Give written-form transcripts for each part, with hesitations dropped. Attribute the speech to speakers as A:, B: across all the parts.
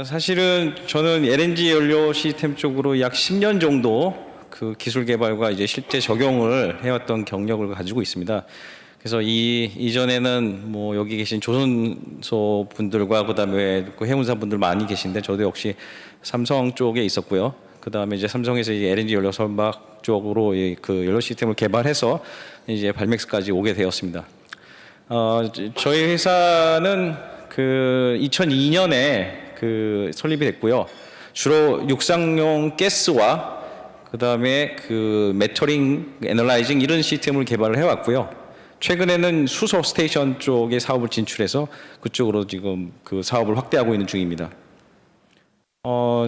A: 사실은 저는 LNG 연료 시스템 쪽으로 약 10년 정도 그 기술 개발과 이제 실제 적용을 해왔던 경력을 가지고 있습니다. 그래서 이전에는 뭐 여기 계신 조선소 분들과 그다음에 그 해운사 분들 많이 계신데 저도 역시 삼성 쪽에 있었고요. 그다음에 이제 삼성에서 이제 LNG 연료 선박 쪽으로 그 연료 시스템을 개발해서 이제 발맥스까지 오게 되었습니다. 저희 회사는 그 2002년에 그 설립이 됐고요. 주로 육상용 가스와 그다음에 그 메터링, 애널라이징 이런 시스템을 개발을 해왔고요. 최근에는 수소 스테이션 쪽에 사업을 진출해서 그쪽으로 지금 그 사업을 확대하고 있는 중입니다.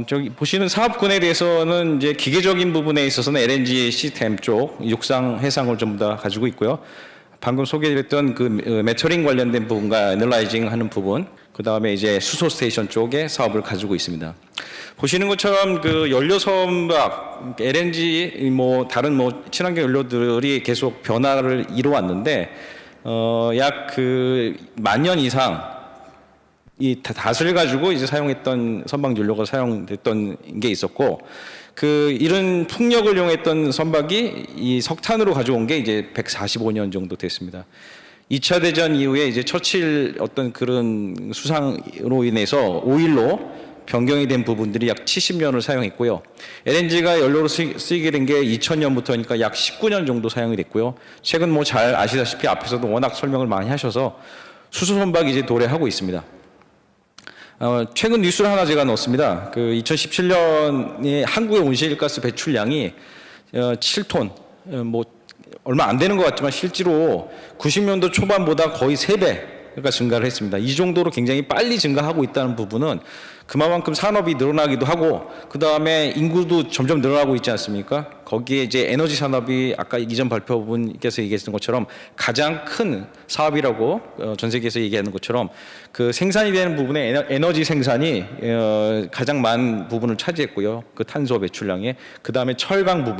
A: 저기 보시는 사업군에 대해서는 이제 기계적인 부분에 있어서는 LNG 시스템 쪽 육상, 해상을 전부 다 가지고 있고요. 방금 소개드렸던 그 메터링 관련된 부분과 애널라이징 하는 부분, 그 다음에 이제 수소 스테이션 쪽에 사업을 가지고 있습니다. 보시는 것처럼 그 연료 선박, LNG 뭐 다른 뭐 친환경 연료들이 계속 변화를 이루어왔는데 약 그 만 년 이상 이 닷을 가지고 이제 사용했던 선박 연료가 사용됐던 게 있었고, 그 이런 풍력을 이용했던 선박이 이 석탄으로 가져온 게 이제 145년 정도 됐습니다. 2차 대전 이후에 이제 처칠 어떤 그런 수상으로 인해서 오일로 변경이 된 부분들이 약 70년을 사용했고요. LNG가 연료로 쓰이게 된 게 2000년부터니까 약 19년 정도 사용이 됐고요. 최근 뭐 잘 아시다시피 앞에서도 워낙 설명을 많이 하셔서 수소 선박이 이제 도래하고 있습니다. 최근 뉴스를 하나 제가 넣었습니다. 그 2017년에 한국의 온실가스 배출량이 7톤, 뭐 얼마 안 되는 것 같지만 실제로 90년도 초반보다 거의 3배가 증가를 했습니다. 이 정도로 굉장히 빨리 증가하고 있다는 부분은 그만큼 산업이 늘어나기도 하고, 그 다음에 인구도 점점 늘어나고 있지 않습니까? 거기에 이제 에너지 산업이 아까 이전 발표분께서 얘기했던 것처럼 가장 큰 사업이라고 전 세계에서 얘기하는 것처럼 그 생산이 되는 부분에 에너지 생산이 가장 많은 부분을 차지했고요. 그 탄소 배출량에. 그 다음에 철강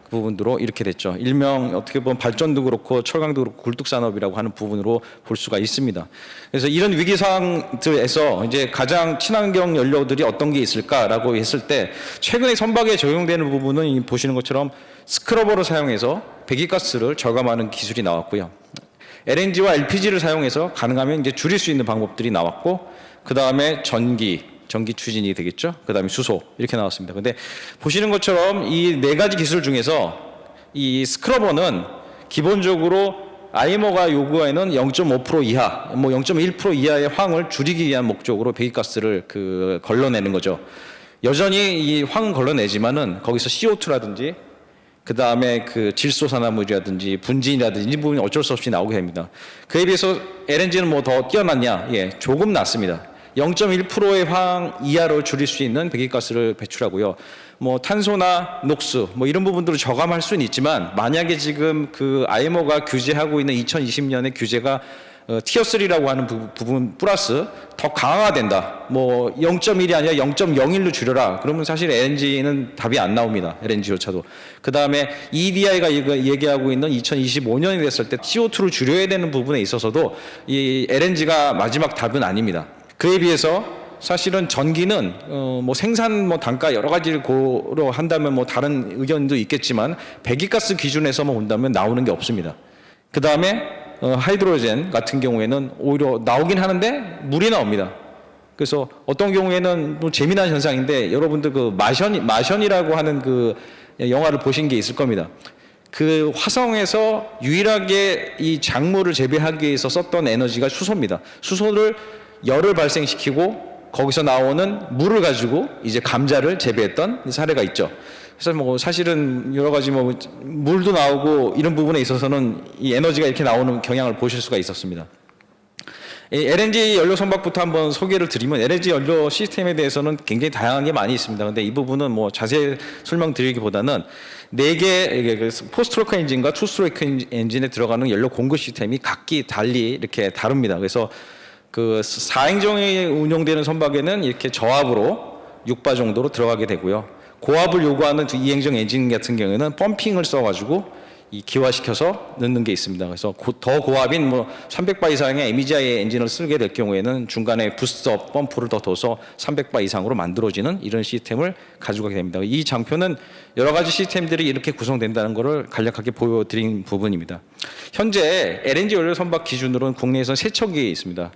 A: 부분으로 이렇게 됐죠. 일명 어떻게 보면 발전도 그렇고 철강도 그렇고 굴뚝산업이라고 하는 부분으로 볼 수가 있습니다. 그래서 이런 위기 상황들에서 이제 가장 친환경 연료들이 어떤 게 있을까라고 했을 때 최근에 선박에 적용되는 부분은 보시는 것처럼 스크러버를 사용해서 배기가스를 절감하는 기술이 나왔고요. LNG와 LPG를 사용해서 가능하면 이제 줄일 수 있는 방법들이 나왔고, 그 다음에 전기 추진이 되겠죠. 그 다음에 수소 이렇게 나왔습니다. 근데 보시는 것처럼 이 4가지 기술 중에서 이 스크러버는 기본적으로 IMO가 요구하는 0.5% 이하, 뭐 0.1% 이하의 황을 줄이기 위한 목적으로 배기가스를 그 걸러내는 거죠. 여전히 이 황은 걸러내지만은 거기서 CO2라든지 그 다음에 그 질소산화물이라든지 분진이라든지 이 부분이 어쩔 수 없이 나오게 됩니다. 그에 비해서 LNG는 뭐 더 뛰어났냐? 예, 조금 낫습니다. 0.1%의 황 이하로 줄일 수 있는 배기가스를 배출하고요. 뭐 탄소나 녹스 뭐 이런 부분들을 저감할 수는 있지만, 만약에 지금 그 IMO가 규제하고 있는 2020년의 규제가 티어 3라고 하는 부분 플러스 더 강화가 된다. 뭐 0.1이 아니라 0.01로 줄여라. 그러면 사실 LNG는 답이 안 나옵니다. LNG조차도. 그 다음에 EEDI가 얘기하고 있는 2025년이 됐을 때 CO2를 줄여야 되는 부분에 있어서도 이 LNG가 마지막 답은 아닙니다. 그에 비해서 사실은 전기는 뭐 생산 뭐 단가 여러 가지를 고려한다면 뭐 다른 의견도 있겠지만 배기가스 기준에서만 본다면 나오는 게 없습니다. 그 다음에 하이드로젠 같은 경우에는 오히려 나오긴 하는데 물이 나옵니다. 그래서 어떤 경우에는 뭐 재미난 현상인데, 여러분들 그 마션이라고 하는 그 영화를 보신 게 있을 겁니다. 그 화성에서 유일하게 이 작물을 재배하기 위해서 썼던 에너지가 수소입니다. 수소를 열을 발생시키고 거기서 나오는 물을 가지고 이제 감자를 재배했던 사례가 있죠. 그래서 뭐 사실은 여러 가지 뭐 물도 나오고 이런 부분에 있어서는 이 에너지가 이렇게 나오는 경향을 보실 수가 있었습니다. 이 LNG 연료 선박부터 한번 소개를 드리면, LNG 연료 시스템에 대해서는 굉장히 다양한 게 많이 있습니다. 근데 이 부분은 뭐 자세히 설명드리기보다는 4개 포스트로크 엔진과 투스트로크 엔진에 들어가는 연료 공급 시스템이 각기 달리 이렇게 다릅니다. 그래서 그 4행정이 운용되는 선박에는 이렇게 저압으로 6바 정도로 들어가게 되고요. 고압을 요구하는 2행정 엔진 같은 경우에는 펌핑을 써가지고 이 기화시켜서 넣는 게 있습니다. 그래서 더 고압인 뭐 300바 이상의 MEGI 엔진을 쓰게 될 경우에는 중간에 부스트업 펌프를 더 둬서 300바 이상으로 만들어지는 이런 시스템을 가지고 가게 됩니다. 이 장표는 여러 가지 시스템들이 이렇게 구성된다는 것을 간략하게 보여드린 부분입니다. 현재 LNG 연료 선박 기준으로는 국내에서 세 척이 있습니다.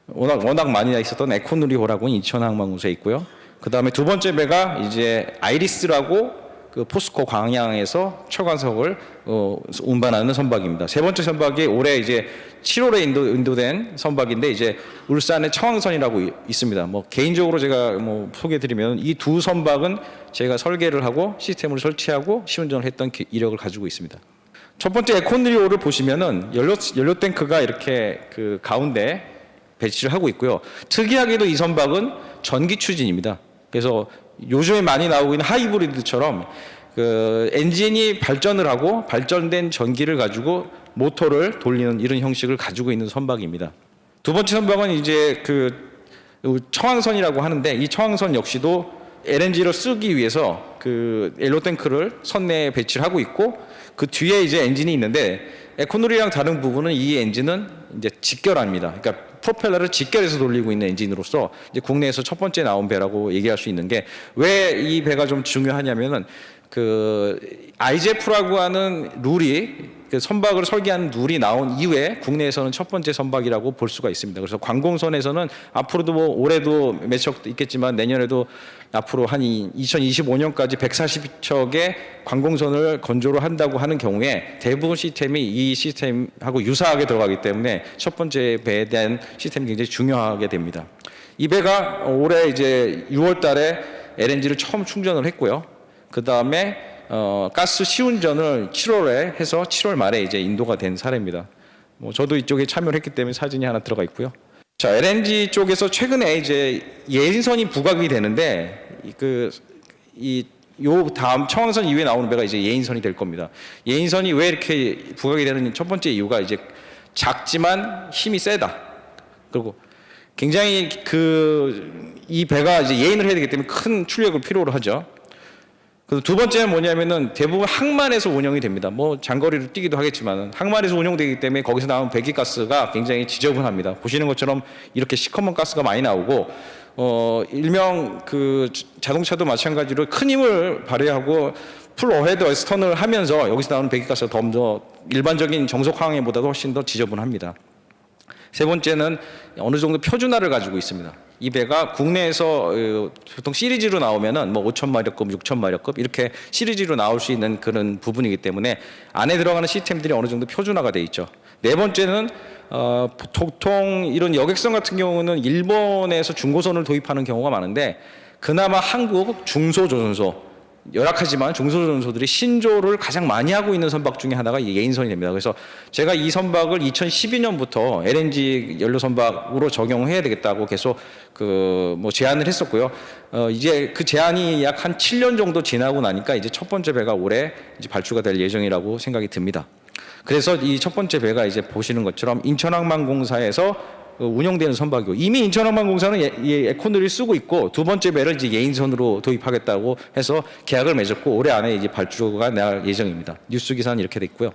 A: 워낙 많이 있었던 에코누리호라고 인천항공사에 있고요. 그 다음에 두 번째 배가 이제 아이리스라고 그 포스코 광양에서 철광석을 운반하는 선박입니다. 세 번째 선박이 올해 이제 7월에 인도된 선박인데 이제 울산의 청황선이라고 있습니다. 뭐 개인적으로 제가 뭐 소개드리면 이 두 선박은 제가 설계를 하고 시스템을 설치하고 시운전을 했던 이력을 가지고 있습니다. 첫 번째 에코누리호를 보시면은 연료 탱크가 이렇게 그 가운데 배치를 하고 있고요. 특이하게도 이 선박은 전기 추진입니다. 그래서 요즘에 많이 나오고 있는 하이브리드처럼 그 엔진이 발전을 하고 발전된 전기를 가지고 모터를 돌리는 이런 형식을 가지고 있는 선박입니다. 두 번째 선박은 이제 그 청황선이라고 하는데 이 청황선 역시도 LNG를 쓰기 위해서 그 연료 탱크를 선내에 배치를 하고 있고 그 뒤에 이제 엔진이 있는데 에코누리랑 다른 부분은 이 엔진은 이제 직결합니다. 그러니까 프로펠러를 직결해서 돌리고 있는 엔진으로서 이제 국내에서 첫 번째 나온 배라고 얘기할 수 있는 게 왜 이 배가 좀 중요하냐면은 그 IGF라고 하는 룰이 그 선박을 설계하는 룰이 나온 이후에 국내에서는 첫 번째 선박이라고 볼 수가 있습니다. 그래서 관공선에서는 앞으로도 뭐 올해도 몇 척 있겠지만 내년에도 앞으로 한 2025년까지 140척의 관공선을 건조를 한다고 하는 경우에 대부분 시스템이 이 시스템하고 유사하게 들어가기 때문에 첫 번째 배에 대한 시스템이 굉장히 중요하게 됩니다. 이 배가 올해 이제 6월 달에 LNG를 처음 충전을 했고요. 그 다음에 가스 시운전을 7월에 해서 7월 말에 이제 인도가 된 사례입니다. 뭐 저도 이쪽에 참여를 했기 때문에 사진이 하나 들어가 있고요. 자, LNG 쪽에서 최근에 이제 예인선이 부각이 되는데 요 다음 청황선 이후에 나오는 배가 이제 예인선이 될 겁니다. 예인선이 왜 이렇게 부각이 되는 첫 번째 이유가 이제 작지만 힘이 세다. 그리고 굉장히 이 배가 이제 예인을 해야 되기 때문에 큰 출력을 필요로 하죠. 그리고 두 번째는 뭐냐면은 대부분 항만에서 운영이 됩니다. 뭐 장거리로 뛰기도 하겠지만 항만에서 운영되기 때문에 거기서 나오는 배기가스가 굉장히 지저분합니다. 보시는 것처럼 이렇게 시커먼 가스가 많이 나오고 일명 그 자동차도 마찬가지로 큰 힘을 발휘하고 풀 어헤드 웨스턴을 하면서 여기서 나오는 배기가스가 더 일반적인 정속 항해보다도 훨씬 더 지저분합니다. 세 번째는 어느 정도 표준화를 가지고 있습니다. 이 배가 국내에서 보통 시리즈로 나오면은 뭐 5,000마력급, 6,000마력급 이렇게 시리즈로 나올 수 있는 그런 부분이기 때문에 안에 들어가는 시스템들이 어느 정도 표준화가 돼 있죠. 네 번째는 보통 이런 여객선 같은 경우는 일본에서 중고선을 도입하는 경우가 많은데 그나마 한국 중소조선소 열악하지만 중소조선소들이 신조를 가장 많이 하고 있는 선박 중에 하나가 예인선이 됩니다. 그래서 제가 이 선박을 2012년부터 LNG 연료 선박으로 적용해야 되겠다고 계속 뭐 제안을 했었고요. 이제 그 제안이 약 한 7년 정도 지나고 나니까 이제 첫 번째 배가 올해 이제 발주가 될 예정이라고 생각이 듭니다. 그래서 이 첫 번째 배가 이제 보시는 것처럼 인천항만공사에서 운영되는 선박이고 이미 인천항만공사는 에코누리를 쓰고 있고 두 번째 배를 이제 예인선으로 도입하겠다고 해서 계약을 맺었고 올해 안에 이제 발주가 날 예정입니다. 뉴스 기사는 이렇게 돼 있고요.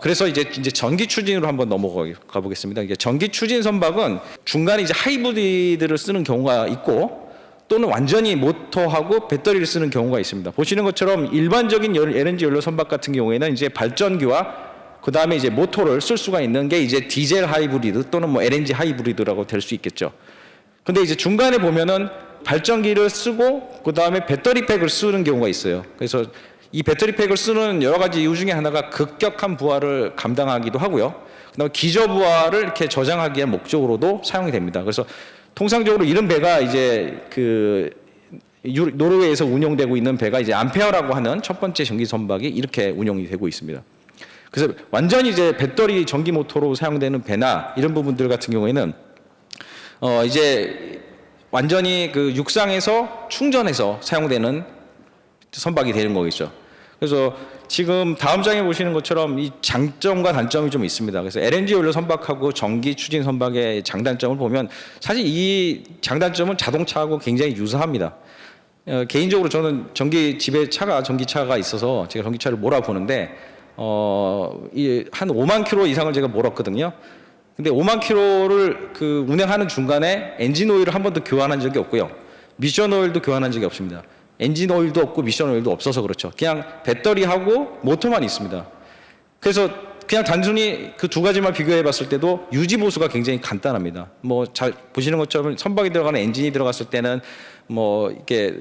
A: 그래서 이제 전기 추진으로 한번 넘어가 보겠습니다. 이게 전기 추진 선박은 중간에 이제 하이브리드를 쓰는 경우가 있고 또는 완전히 모터하고 배터리를 쓰는 경우가 있습니다. 보시는 것처럼 일반적인 LNG 연료 선박 같은 경우에는 이제 발전기와 그 다음에 이제 모터를 쓸 수가 있는 게 이제 디젤 하이브리드 또는 뭐 LNG 하이브리드라고 될 수 있겠죠. 근데 이제 중간에 보면은 발전기를 쓰고 그 다음에 배터리팩을 쓰는 경우가 있어요. 그래서 이 배터리팩을 쓰는 여러 가지 이유 중에 하나가 급격한 부하를 감당하기도 하고요. 그 다음에 기저 부하를 이렇게 저장하기 위한 목적으로도 사용이 됩니다. 그래서 통상적으로 이런 배가 이제 노르웨이에서 운영되고 있는 배가 이제 암페어라고 하는 첫 번째 전기 선박이 이렇게 운영이 되고 있습니다. 그래서 완전히 이제 배터리 전기 모터로 사용되는 배나 이런 부분들 같은 경우에는 이제 완전히 그 육상에서 충전해서 사용되는 선박이 되는 거겠죠. 그래서 지금 다음 장에 보시는 것처럼 이 장점과 단점이 좀 있습니다. 그래서 LNG 연료 선박하고 전기 추진 선박의 장단점을 보면 사실 이 장단점은 자동차하고 굉장히 유사합니다. 개인적으로 저는 집에 전기차가 있어서 제가 전기차를 몰아보는데 한 5만 킬로 이상을 제가 몰았거든요. 근데 5만 킬로를 운행하는 중간에 엔진 오일을 한 번도 교환한 적이 없고요. 미션 오일도 교환한 적이 없습니다. 엔진 오일도 없고 미션 오일도 없어서 그렇죠. 그냥 배터리하고 모터만 있습니다. 그래서 그냥 단순히 그 두 가지만 비교해 봤을 때도 유지 보수가 굉장히 간단합니다. 뭐 잘 보시는 것처럼 선박에 들어가는 엔진이 들어갔을 때는 뭐 이렇게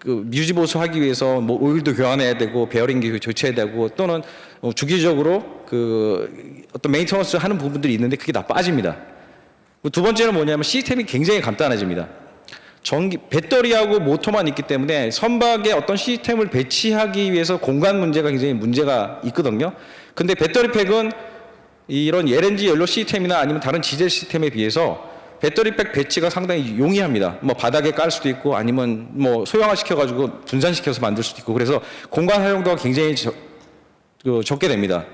A: 유지 보수하기 위해서 뭐 오일도 교환해야 되고 베어링도 교체해야 되고 또는 주기적으로 어떤 메인터넌스 하는 부분들이 있는데 그게 다 빠집니다. 두 번째는 뭐냐면 시스템이 굉장히 간단해집니다. 배터리하고 모터만 있기 때문에 선박에 어떤 시스템을 배치하기 위해서 공간 문제가 굉장히 문제가 있거든요. 근데 배터리팩은 이런 LNG 연료 시스템이나 아니면 다른 디젤 시스템에 비해서 배터리팩 배치가 상당히 용이합니다. 뭐 바닥에 깔 수도 있고 아니면 뭐 소형화 시켜가지고 분산시켜서 만들 수도 있고 그래서 공간 활용도가 굉장히 적게 됩니다.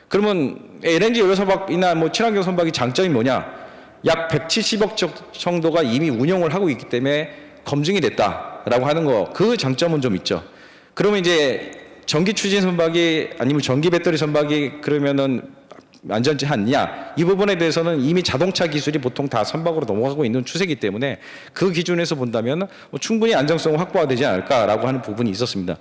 A: 그러면 LNG 연료 선박이나 뭐 친환경 선박이 장점이 뭐냐? 약 170억 정도가 이미 운영을 하고 있기 때문에 검증이 됐다라고 하는 거, 그 장점은 좀 있죠. 그러면 이제 전기 추진 선박이 아니면 전기 배터리 선박이 그러면은 안전지 않냐? 이 부분에 대해서는 이미 자동차 기술이 보통 다 선박으로 넘어가고 있는 추세이기 때문에 그 기준에서 본다면 충분히 안정성은 확보가 되지 않을까라고 하는 부분이 있었습니다.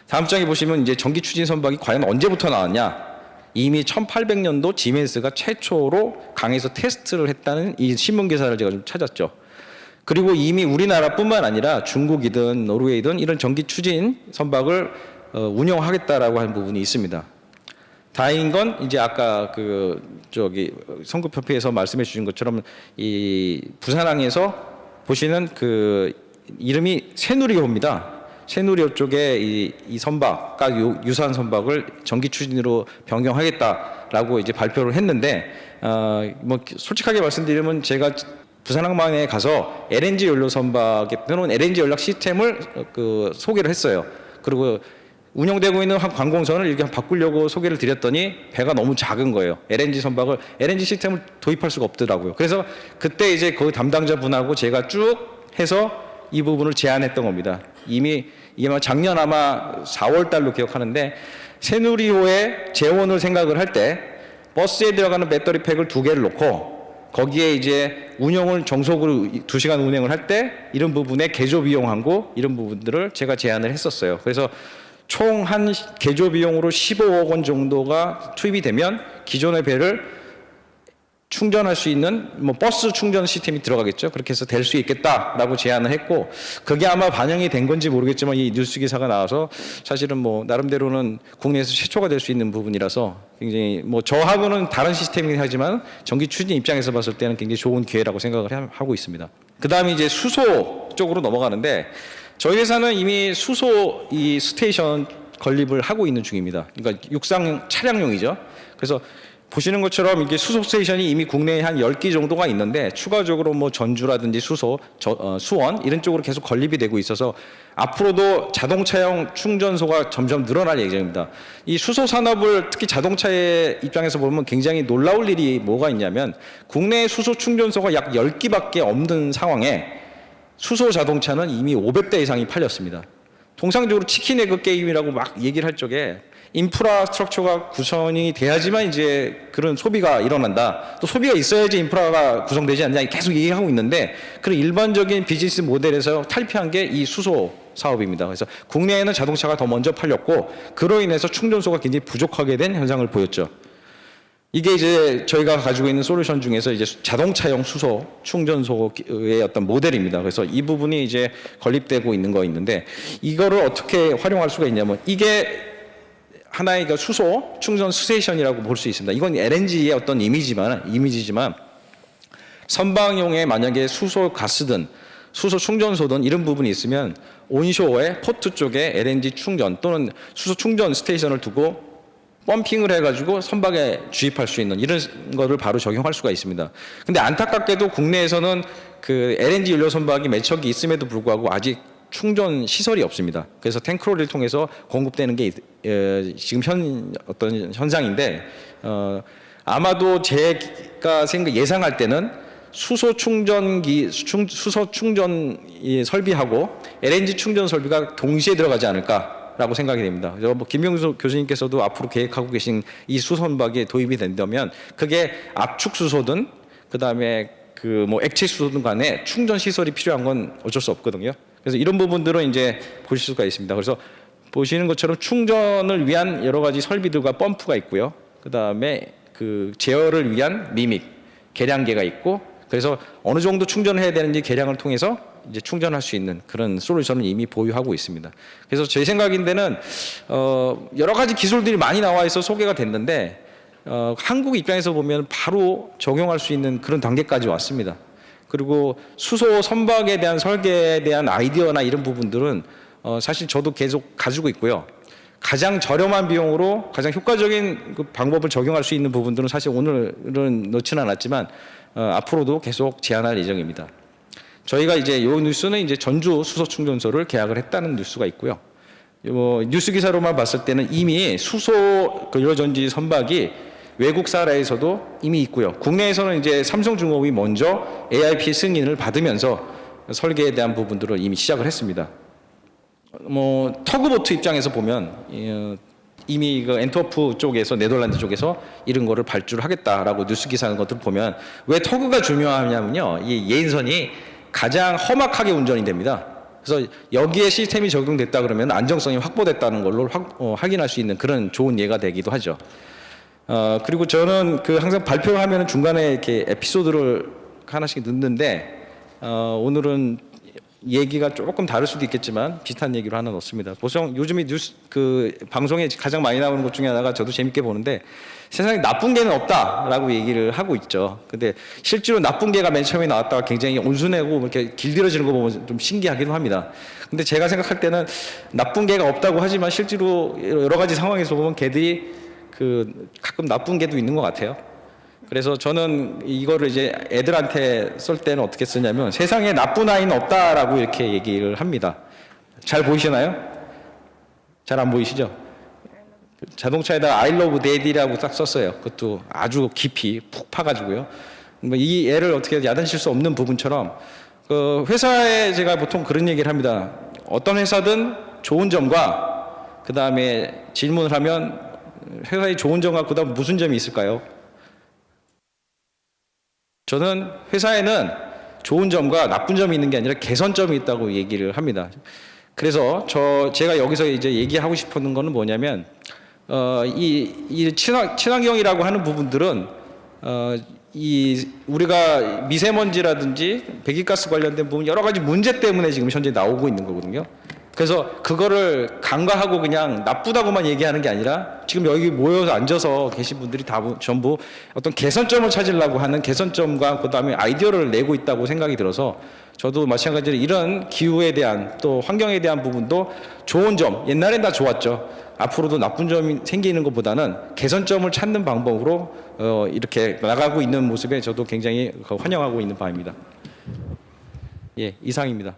A: 다음 장에 보시면 이제 전기 추진 선박이 과연 언제부터 나왔냐? 이미 1800년도 지멘스가 최초로 강에서 테스트를 했다는 이 신문 기사를 제가 좀 찾았죠. 그리고 이미 우리나라뿐만 아니라 중국이든 노르웨이든 이런 전기 추진 선박을 운영하겠다라고 하는 부분이 있습니다. 다행인 건 이제 아까 성급협회에서 말씀해 주신 것처럼 이 부산항에서 보시는 이름이 새누리호입니다. 새누리호 쪽에 이 선박과 유사한 선박을 전기 추진으로 변경하겠다라고 이제 발표를 했는데 뭐 솔직하게 말씀드리면 제가 부산항만에 가서 LNG 연료 선박 또는 LNG 연락 시스템을 소개를 했어요. 그리고 운영되고 있는 한 관공선을 이렇게 바꾸려고 소개를 드렸더니 배가 너무 작은 거예요. LNG 시스템을 도입할 수가 없더라고요. 그래서 그때 이제 그 담당자분하고 제가 쭉 해서 이 부분을 제안했던 겁니다. 이게 작년 아마 4월 달로 기억하는데 새누리호에 재원을 생각을 할 때 버스에 들어가는 배터리 팩을 2개를 놓고 거기에 이제 운영을 정속으로 2시간 운행을 할 때 이런 부분에 개조 비용하고 이런 부분들을 제가 제안을 했었어요. 그래서 총 한 개조 비용으로 15억 원 정도가 투입이 되면 기존의 배를 충전할 수 있는 뭐 버스 충전 시스템이 들어가겠죠. 그렇게 해서 될 수 있겠다라고 제안을 했고 그게 아마 반영이 된 건지 모르겠지만 이 뉴스 기사가 나와서 사실은 뭐 나름대로는 국내에서 최초가 될 수 있는 부분이라서 굉장히 뭐 저하고는 다른 시스템이긴 하지만 전기 추진 입장에서 봤을 때는 굉장히 좋은 기회라고 생각을 하고 있습니다. 그다음에 이제 수소 쪽으로 넘어가는데 저희 회사는 이미 수소 이 스테이션 건립을 하고 있는 중입니다. 그러니까 육상 차량용이죠. 그래서 보시는 것처럼 이게 수소 스테이션이 이미 국내에 한 10기 정도가 있는데 추가적으로 뭐 전주라든지 수원 이런 쪽으로 계속 건립이 되고 있어서 앞으로도 자동차용 충전소가 점점 늘어날 예정입니다. 이 수소 산업을 특히 자동차의 입장에서 보면 굉장히 놀라울 일이 뭐가 있냐면 국내 수소 충전소가 약 10기밖에 없는 상황에 수소 자동차는 이미 500대 이상이 팔렸습니다. 통상적으로 치킨 에그 게임이라고 막 얘기를 할 적에 인프라스트럭처가 구성이 돼야지만 이제 그런 소비가 일어난다. 또 소비가 있어야지 인프라가 구성되지 않냐 계속 얘기하고 있는데 그런 일반적인 비즈니스 모델에서 탈피한 게 이 수소 사업입니다. 그래서 국내에는 자동차가 더 먼저 팔렸고 그로 인해서 충전소가 굉장히 부족하게 된 현상을 보였죠. 이게 이제 저희가 가지고 있는 솔루션 중에서 이제 자동차용 수소 충전소의 어떤 모델입니다. 그래서 이 부분이 이제 건립되고 있는 거 있는데 이거를 어떻게 활용할 수가 있냐면 이게 하나의 수소 충전 스테이션이라고 볼 수 있습니다. 이건 LNG의 어떤 이미지지만 선박용에 만약에 수소 가스든 수소 충전소든 이런 부분이 있으면 온쇼어에 포트 쪽에 LNG 충전 또는 수소 충전 스테이션을 두고 펌핑을 해가지고 선박에 주입할 수 있는 이런 거를 바로 적용할 수가 있습니다. 근데 안타깝게도 국내에서는 LNG 연료 선박이 몇 척이 있음에도 불구하고 아직 충전 시설이 없습니다. 그래서 탱크로리를 통해서 공급되는 게 지금 어떤 현상인데 아마도 제가 예상할 때는 수소 충전기, 수소 충전 설비하고 LNG 충전 설비가 동시에 들어가지 않을까라고 생각이 됩니다. 뭐 김명수 교수님께서도 앞으로 계획하고 계신 이 수선박이 도입이 된다면 그게 압축 수소든 그다음에 그 뭐 액체 수소든 간에 충전 시설이 필요한 건 어쩔 수 없거든요. 그래서 이런 부분들은 이제 보실 수가 있습니다. 그래서 보시는 것처럼 충전을 위한 여러 가지 설비들과 펌프가 있고요. 그다음에 그 제어를 위한 리믹, 계량계가 있고 그래서 어느 정도 충전을 해야 되는지 계량을 통해서 이제 충전할 수 있는 그런 솔루션을 이미 보유하고 있습니다. 그래서 제 생각인데는 여러 가지 기술들이 많이 나와 있어 소개가 됐는데 한국 입장에서 보면 바로 적용할 수 있는 그런 단계까지 왔습니다. 그리고 수소 선박에 대한 설계에 대한 아이디어나 이런 부분들은 사실 저도 계속 가지고 있고요. 가장 저렴한 비용으로 가장 효과적인 그 방법을 적용할 수 있는 부분들은 사실 오늘은 넣지는 않았지만 앞으로도 계속 제안할 예정입니다. 저희가 이제 이 뉴스는 이제 전주 수소 충전소를 계약을 했다는 뉴스가 있고요. 뉴스 기사로만 봤을 때는 이미 수소 연료전지 선박이 외국사라에서도 이미 있고요. 국내에서는 이제 삼성중공업이 먼저 AIP 승인을 받으면서 설계에 대한 부분들을 이미 시작을 했습니다. 터그보트 입장에서 보면 이미 그 엔트워프 쪽에서 네덜란드 쪽에서 이런 거를 발주를 하겠다라고 뉴스 기사하는 것들 보면 왜 터그가 중요하냐면요, 이 예인선이 가장 험악하게 운전이 됩니다. 그래서 여기에 시스템이 적용됐다 그러면 안정성이 확보됐다는 걸로 확인할 수 있는 그런 좋은 예가 되기도 하죠. 그리고 저는 그 항상 발표를 하면 중간에 이렇게 에피소드를 하나씩 넣는데 오늘은 얘기가 조금 다를 수도 있겠지만 비슷한 얘기로 하나 넣습니다. 보통 요즘에 뉴스 그 방송에 가장 많이 나오는 것 중에 하나가 저도 재밌게 보는데 세상에 나쁜 개는 없다라고 얘기를 하고 있죠. 근데 실제로 나쁜 개가 맨 처음에 나왔다가 굉장히 온순하고 이렇게 길들여지는 거 보면 좀 신기하기도 합니다. 근데 제가 생각할 때는 나쁜 개가 없다고 하지만 실제로 여러 가지 상황에서 보면 개들이 그 가끔 나쁜 개도 있는 것 같아요. 그래서 저는 이거를 이제 애들한테 쓸 때는 어떻게 쓰냐면 세상에 나쁜 아이는 없다라고 이렇게 얘기를 합니다. 잘 보이시나요? 잘 안 보이시죠? 자동차에다가 I love daddy라고 딱 썼어요. 그것도 아주 깊이 푹 파가지고요. 이 애를 어떻게 야단칠 수 없는 부분처럼 그 회사에 제가 보통 그런 얘기를 합니다. 어떤 회사든 좋은 점과 그 다음에 질문을 하면 회사의 좋은 점과 그 다음 무슨 점이 있을까요? 저는 회사에는 좋은 점과 나쁜 점이 있는 게 아니라 개선점이 있다고 얘기를 합니다. 그래서 제가 여기서 이제 얘기하고 싶은 거는 뭐냐면 이 친환경이라고 하는 부분들은 우리가 미세먼지라든지 배기가스 관련된 부분 여러 가지 문제 때문에 지금 현재 나오고 있는 거거든요. 그래서 그거를 간과하고 그냥 나쁘다고만 얘기하는 게 아니라 지금 여기 모여서 앉아서 계신 분들이 전부 어떤 개선점을 찾으려고 하는 개선점과 그다음에 아이디어를 내고 있다고 생각이 들어서 저도 마찬가지로 이런 기후에 대한 또 환경에 대한 부분도 좋은 점, 옛날엔 다 좋았죠. 앞으로도 나쁜 점이 생기는 것보다는 개선점을 찾는 방법으로 이렇게 나가고 있는 모습에 저도 굉장히 환영하고 있는 바입니다. 예, 이상입니다.